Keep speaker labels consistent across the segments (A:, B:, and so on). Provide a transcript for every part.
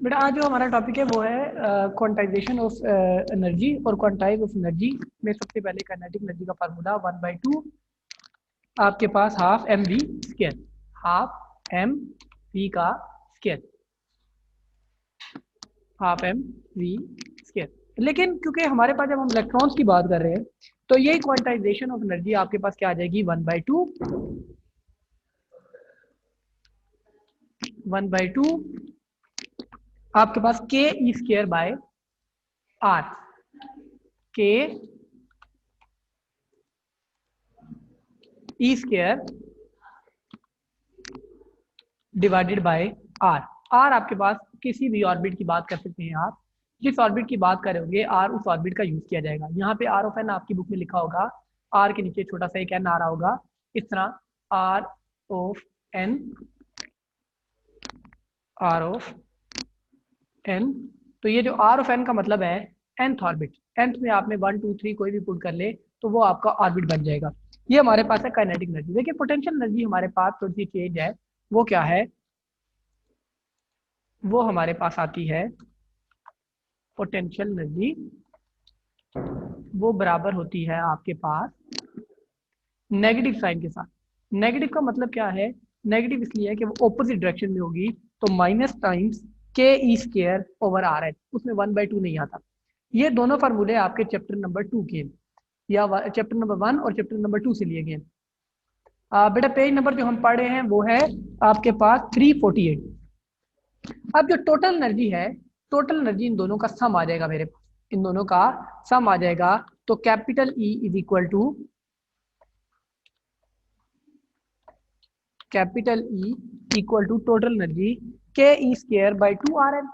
A: बेटा आज जो हमारा टॉपिक है वो है क्वांटाइजेशन ऑफ एनर्जी। और क्वांटाइज ऑफ एनर्जी में सबसे पहले काइनेटिक एनर्जी का फार्मूला 1/2 आपके पास half M V square, half M V का square, half M V square. लेकिन क्योंकि हमारे पास जब हम इलेक्ट्रॉन्स की बात कर रहे हैं तो ये क्वांटाइजेशन ऑफ एनर्जी आपके पास क्या आ जाएगी 1/2 आपके पास के E square by R, K E square divided by R. R आपके पास किसी भी ऑर्बिट की बात कर सकते हैं आप, जिस ऑर्बिट की बात करोगे आर उस ऑर्बिट का यूज किया जाएगा। यहाँ पे आर ऑफ एन आपकी बुक में लिखा होगा, आर के नीचे छोटा सा एक एन आ रहा होगा इस तरह, R of N, R of N. तो ये जो आर ऑफ एन का मतलब है nth ऑर्बिट, nth में आपने 1 2 3 कोई भी पुट कर ले तो वो आपका ऑर्बिट बन जाएगा। ये हमारे पास है काइनेटिक एनर्जी। देखिए पोटेंशियल एनर्जी हमारे पास थोड़ी सी चेंज है, वो क्या है, वो हमारे पास आती है पोटेंशियल एनर्जी, वो बराबर होती है आपके पास नेगेटिव साइन के साथ। नेगेटिव का मतलब क्या है, नेगेटिव इसलिए है कि वो ऑपोजिट डायरेक्शन में होगी, तो माइनस टाइम्स के E square over R H, उसमें 1/2 नहीं आता। ये दोनों फार्मूले आपके चैप्टर नंबर 2 के या चैप्टर नंबर 1 और चैप्टर नंबर 2 से लिए गए। बेटा पेज नंबर जो हम पढ़ रहे हैं वो है आपके पास 348। अब जो टोटल एनर्जी है, टोटल एनर्जी इन दोनों का सम आ जाएगा मेरे पास, इन दोनों का सम आ जाएगा। तो capital E is equal to capital E equal to total energy K E square by 2 R N,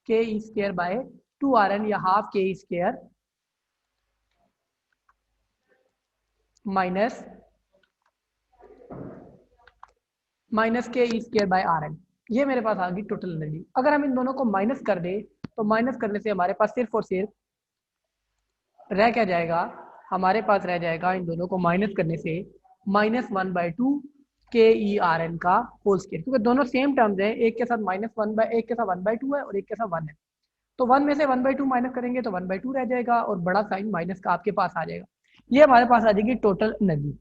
A: K E square by 2 R N या half K E square minus K E square by R N. ये मेरे पास आ गई total energy. अगर हम इन दोनों को minus कर दे तो माइनस करने से हमारे पास सिर्फ और सिर्फ रह क्या जाएगा, हमारे पास रह जाएगा इन दोनों को माइनस करने से -1/2 के ई आर एन का होल स्क्वायर, क्योंकि दोनों सेम टर्म्स हैं, एक के साथ एक के साथ 1/2 है और एक के साथ 1 है। तो 1 में से 1/2 माइनस करेंगे तो 1/2 रह जाएगा और बड़ा साइन माइनस का आपके पास आ जाएगा। ये हमारे पास आ जाएगी टोटल एनर्जी।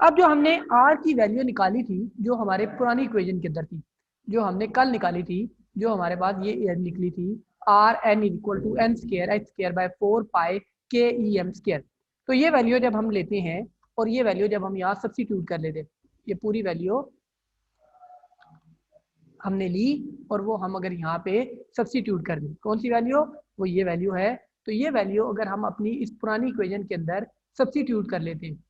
A: अब जो हमने आर की वैल्यू निकाली थी, जो हमारे पुरानी इक्वेशन के अंदर थी, जो हमने कल निकाली थी, जो हमारे पास ये निकली थी R N equal to N square H square by 4 pi K E M square. तो ये वैल्यू जब हम लेते हैं और ये वैल्यू जब हम यहाँ सब्स्टिट्यूट कर लेते, ये पूरी वैल्यू हमने ली और वो हम अगर यहाँ पे सब्स्टिट्यूट कर दें, कौन सी वैल्यू, वो ये वैल्यू है। तो ये वैल्यू अगर हम अपनी इस पुरानी इक्वेशन के अंदर सब्स्टिट्यूट कर लेते हैं,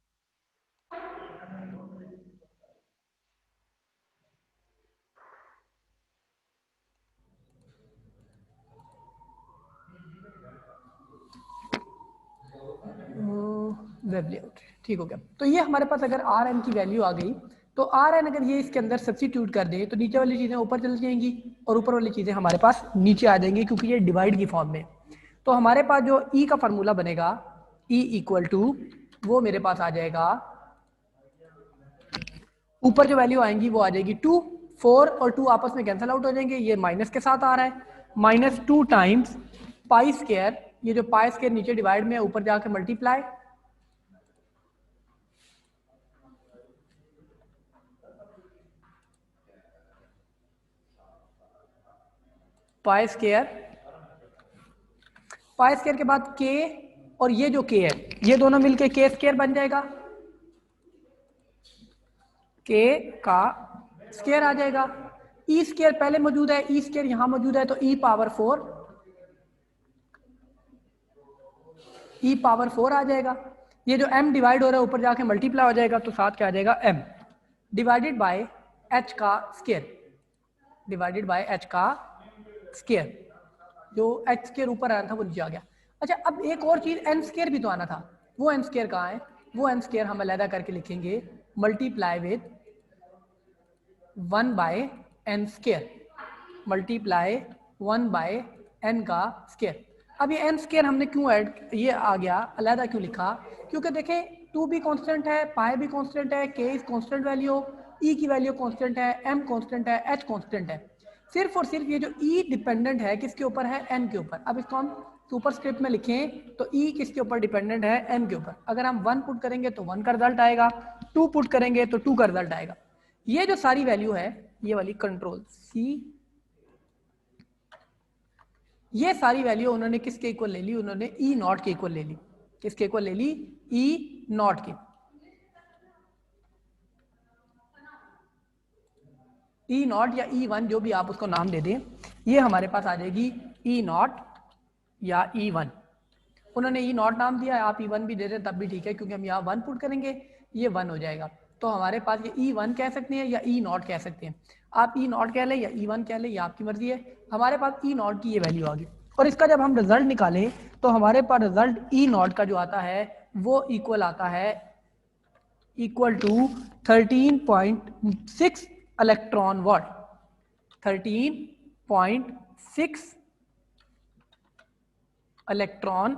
A: वेब लेआउट ठीक हो गया। तो ये हमारे पास अगर आर एन की वैल्यू आ गई तो आर एन अगर ये इसके अंदर सब्स्टिट्यूट कर दें तो नीचे वाली चीज़ें ऊपर चली जाएंगी और ऊपर वाली चीज़ें हमारे पास नीचे आ जाएंगी, क्योंकि ये डिवाइड की फॉर्म में। तो हमारे पास जो ई का फार्मूला बनेगा, ई इक्वल टू, वो मेरे पास आ जाएगा, ऊपर जो वैल्यू आएंगी वो आ जाएगी 2, 4 और 2 आपस में कैंसिल आउट हो जाएंगे, ये माइनस के साथ आ रहा है, -2 टाइम्स पाई स्क्वायर, ये जो पाई स्क्वायर नीचे डिवाइड में ऊपर जाके multiply, pi square, pi square के बाद के, और ये जो के है ये दोनों मिलके के स्क्वायर बन जाएगा, के का स्क्वायर आ जाएगा। ई स्क्वायर पहले मौजूद है, ई स्क्वायर यहां मौजूद है, तो ई पावर 4 आ जाएगा। ये जो m डिवाइड हो रहा है ऊपर जाके मल्टीप्लाई हो जाएगा, तो साथ क्या आ जाएगा m डिवाइडेड बाय h का स्क्वायर, डिवाइडेड बाय h का स्क्वायर, जो h स्क्वायर ऊपर आया था वो नीचे आ गया। अच्छा अब एक और चीज n स्क्वायर भी तो आना था, वो n स्क्वायर कहाँ है, वो n स्क्वायर हम अलग करके लिखेंगे, multiply with 1 by N square, multiply 1 by N का स्क्वायर। अब ये एन स्क्वायर हमने क्यों ऐड, ये आ गया अलहदा क्यों लिखा, क्योंकि देखें 2 भी कांस्टेंट है, पाई भी कांस्टेंट है, के इज कांस्टेंट वैल्यू, ई की वैल्यू कांस्टेंट है, एम कांस्टेंट है, एच कांस्टेंट है। सिर्फ और सिर्फ ये जो ई डिपेंडेंट है किसके ऊपर है, एन के ऊपर। अब इसको हम सुपरस्क्रिप्ट में लिखें तो ई किसके ऊपर डिपेंडेंट है, एन के ऊपर। अगर हम 1 पुट करेंगे तो 1 का रिजल्ट आएगा, 2 पुट करेंगे तो 2 का रिजल्ट आएगा। ये जो सारी वैल्यू है ये वाली कंट्रोल सी, ये सारी वैल्यू उन्होंने किसके इक्वल ले ली, उन्होंने ई नॉट के इक्वल ले ली। किसके इक्वल ले ली, ई नॉट के। ई नॉट या ई वन जो भी आप उसको नाम दे दें, ये हमारे पास आ जाएगी ई नॉट या ई वन। उन्होंने ई नॉट नाम दिया है, आप ई वन भी दे दें तब भी ठीक है, क्योंकि हम यहाँ 1 पुट करेंगे ये 1 हो जाएगा। तो हमारे पास ये ई वन कह सकते हैं या ई नॉट कह सकते हैं। आप ई नॉट कह लें या ई वन कह लें, ये आपकी मर्जी है। हमारे पास ई नॉट की ये वैल्यू आ गई, और इसका जब हम रिजल्ट निकालें तो हमारे पास रिजल्ट ई नॉट का जो आता है वो इक्वल आता है, equal to 13.6 electron watt, 13.6 electron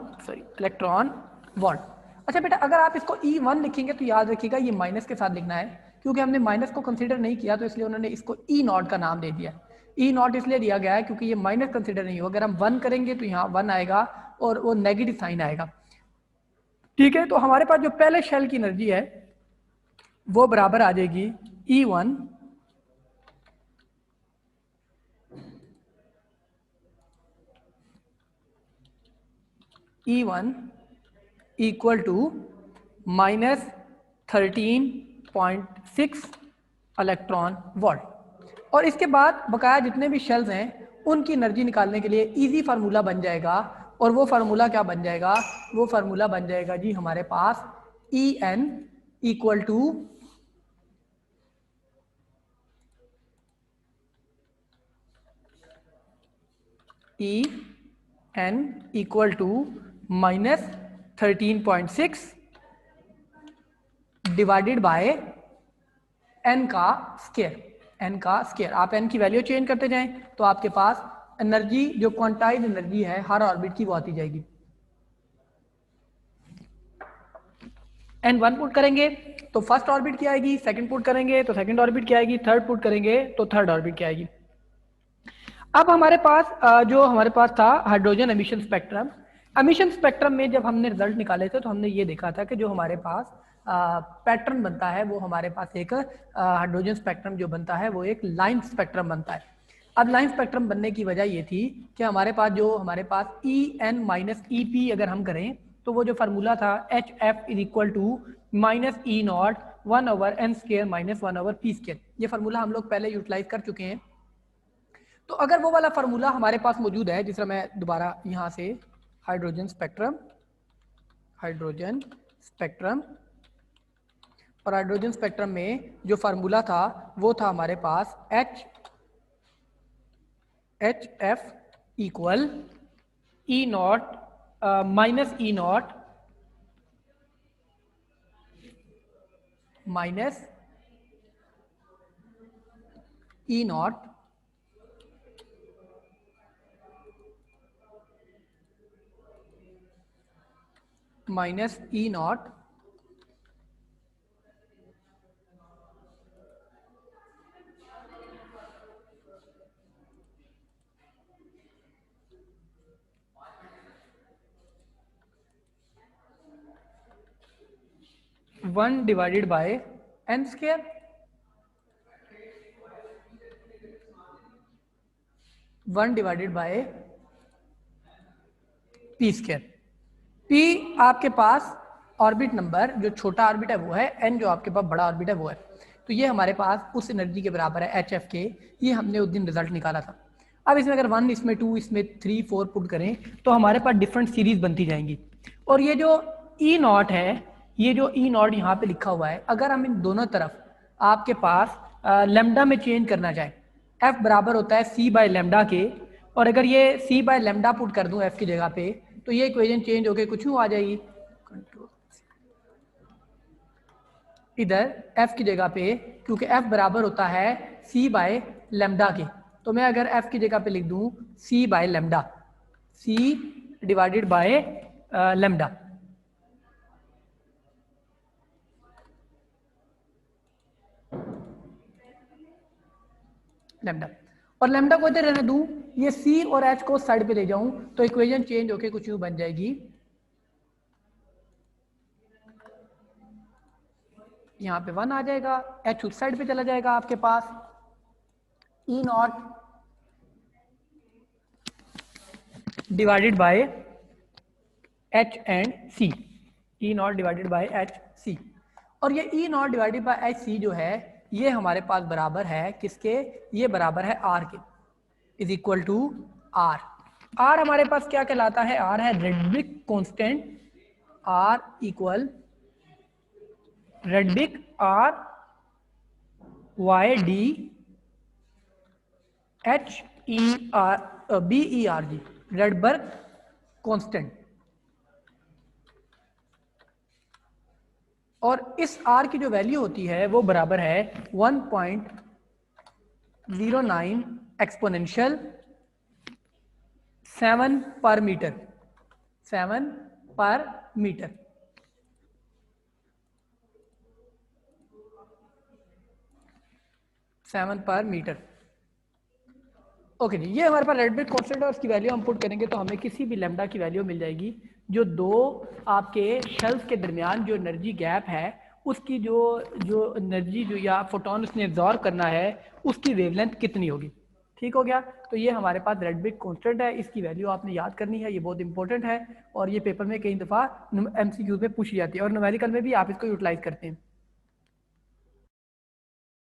A: volt. अच्छा बेटा, अगर आप इसको E1 लिखेंगे तो याद रखिएगा ये माइनस के साथ लिखना है, क्योंकि हमने माइनस को कंसीडर नहीं किया, तो इसलिए उन्होंने इसको ई नॉट का नाम दे दिया। ई नॉट इसलिए दिया गया है क्योंकि ये माइनस कंसीडर नहीं हो। अगर हम 1 करेंगे तो यहाँ 1 आएगा और वो नेगेटिव साइन आएगा। ठीक है, तो हमारे पास जो पहले शेल की एनर्जी है वो बराबर आ जाएगी E1 equal to minus 13.6 electron volt. और इसके बाद बकाया जितने भी शेल्स हैं उनकी एनर्जी निकालने के लिए इजी फार्मूला बन जाएगा, और वो फार्मूला क्या बन जाएगा, वो फार्मूला बन जाएगा जी हमारे पास E N equal to minus 13.6 divided by N का स्केयर। एन का स्केयर, आप एन की वैल्यू चेंज करते जाएं तो आपके पास एनर्जी जो क्वांटाइज एनर्जी है हर ऑर्बिट की वो आती जाएगी। एन 1 पुट करेंगे तो फर्स्ट ऑर्बिट की आएगी, सेकंड पुट करेंगे तो सेकंड ऑर्बिट की आएगी, थर्ड पुट करेंगे तो थर्ड ऑर्बिट की आएगी। अब हमारे पास जो हमारे पास था hydrogen emission spectrum. Emission spectrum में जब हमने रिजल्ट निकाले थे तो हमने ये देखा था कि जो हमारे पास पैटर्न बनता है वो हमारे पास एक हाइड्रोजन स्पेक्ट्रम जो बनता है वो एक लाइन स्पेक्ट्रम बनता है। अब लाइन स्पेक्ट्रम बनने की वजह ये थी कि हमारे पास E N minus E P अगर हम करें तो वो जो फार्मूला था H F is equal to minus E not 1/n² minus 1/p²। ये फार्मूला हम लोग पहले यूटिलाइज कर चुके हैं। तो अगर वो वाला फार्मूला हमारे पास मौजूद है, जिस तरह मैं दोबारा यहाँ से हाइड्रोजन स्पेक्ट्रम और हाइड्रोजन स्पेक्ट्रम में जो फार्मूला था वो था हमारे पास H F equal E not minus E not minus E not minus E not one divided by N square, 1 divided by p²। p आपके पास ऑर्बिट नंबर, जो छोटा ऑर्बिट है वो है, n जो आपके पास बड़ा ऑर्बिट है वो है। तो ये हमारे पास उस एनर्जी के बराबर है एच एफ के। ये हमने उस दिन रिजल्ट निकाला था। अब इसमें अगर 1, इसमें 2, इसमें 3, 4 पुट करें तो हमारे पास डिफरेंट सीरीज बनती जाएंगी। और ये जो ई नॉट है, ये जो ई नॉट यहाँ पे लिखा हुआ है, अगर हम इन दोनों तरफ आपके पास लेमडा में चेंज करना चाहें, एफ बराबर होता है सी बाय लेमडा के, और अगर ये सी बाय लेमडा पुट कर दूं एफ की जगह पे तो ये इक्वेशन चेंज होके कुछ यूं आ जाएगी, इधर एफ की जगह पे, क्योंकि एफ बराबर होता है सी बाय लेमडा के, तो मैं अगर एफ की जगह पे लिख दूं C by lambda, C divided by lambda. Lambda और लैम्डा को इधर रहने दूं, ये सी और एच को साइड पे ले जाऊं तो इक्वेशन चेंज होके कुछ यूं बन जाएगी, यहाँ पे 1 आ जाएगा, एच उस साइड पे चला जाएगा आपके पास, E not divided by H and C, E not divided by H C. और ये E not divided by H C जो है ये हमारे पास बराबर है किसके, ये बराबर है R K, is equal to R. R हमारे पास क्या कहलाता है, आर है Rydberg constant, R equal Rydberg R Y D H E R B E R G, Rydberg constant. और इस आर की जो वैल्यू होती है वो बराबर है 1.09 एक्सपोनेंशियल 7 पर मीटर, 7 पर मीटर। ओके जी, ये हमारे पास रेडबिक कांस्टेंट है, उसकी वैल्यू हम पुट करेंगे तो हमें किसी भी लैम्डा की वैल्यू मिल जाएगी जो दो आपके शेल्स के दरमियान जो एनर्जी गैप है उसकी जो एनर्जी जो या फोटोन उसने एब्जॉर्ब करना है उसकी वेवलेंथ कितनी होगी। ठीक हो गया, तो ये हमारे पास रेडबिक कांस्टेंट है, इसकी वैल्यू आपने याद करनी है, ये बहुत इंपॉर्टेंट है और ये पेपर में कई दफ़ा MCQ में पूछी जाती है और न्यूमेरिकल में भी आप इसको यूटिलाइज करते हैं।